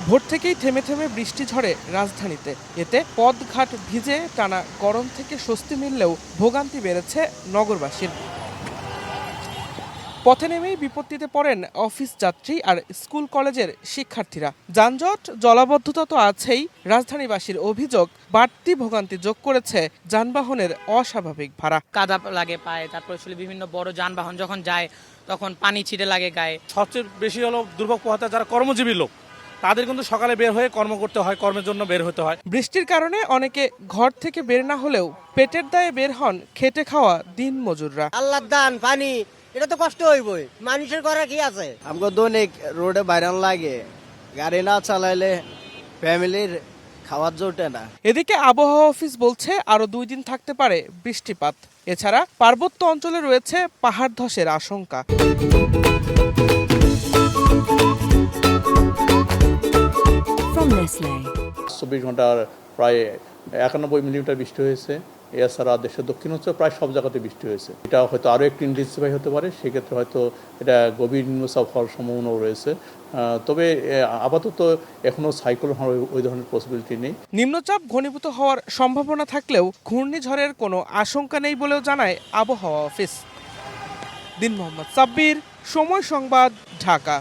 ভোর থেকেই থেমে থেমে বৃষ্টি ঝরে রাজধানীতে। এতে পথঘাট ভিজে টানা গরম থেকে স্বস্তি মিললেও ভোগান্তি বেড়েছে নগরবাসীর। পথে নেমেই বিপত্তিতে পড়েন অফিস যাত্রী আর স্কুল কলেজের শিক্ষার্থীরা। যানজট জলাবদ্ধতা তো আছেই, রাজধানীবাসীর অভিযোগ বাড়তি ভোগান্তি যোগ করেছে যানবাহনের অস্বাভাবিক ভাড়া। কাদা লাগে পায়ে, তারপর আসলে বিভিন্ন বড় যানবাহন যখন যায় তখন পানি ছিটে লাগে গায়ে। সবচেয়ে বেশি হলো দুর্ভোগ পোহাতে যারা কর্মজীবী লোক, তাদের কিন্তু সকালে বের হয়ে কর্ম করতে হয়, কর্মের জন্য বের হতে হয়। বৃষ্টির কারণে অনেকে ঘর থেকে বের না হলেও পেটের দায়ে বের হন খেটে খাওয়া দিন মজুররা। আল্লাহর দান পানি, এটা তো কষ্ট হইবই, মানুষের করার কি আছে। আমাকে দৈনিক রোডে বাইরান লাগে, গাড়ি না চালাইলে ফ্যামিলির খাওয়ার জোটে না। এদিকে আবহাওয়া অফিস বলছে আরো 2 দিন থাকতে পারে বৃষ্টিপাত। এছাড়া পার্বত্য অঞ্চলে রয়েছে পাহাড় ধসের আশঙ্কা। From Nestle. 24 ঘন্টার প্রায় 91 মিলিমিটার বৃষ্টি হয়েছে। এছাড়া দেশের দক্ষিণাঞ্চলে প্রায় সব জায়গাতে বৃষ্টি হয়েছে। এটা হয়তো আরও একটু ইন্টেন্সিফাই হতে পারে, সেক্ষেত্রে হয়তো এটা গভীর নিম্নচাপ হওয়ার সম্ভাবনাও রয়েছে। তবে আপাতত এখনও সাইক্লোন হওয়ার ওই ধরনের পসিবিলিটি নেই। নিম্নচাপ ঘনীভূত হওয়ার সম্ভাবনা থাকলেও ঘূর্ণিঝড়ের কোনো আশঙ্কা নেই বলেও জানায় আবহাওয়া অফিস। দিন মোহাম্মদ সাব্বির, সময় সংবাদ, ঢাকা।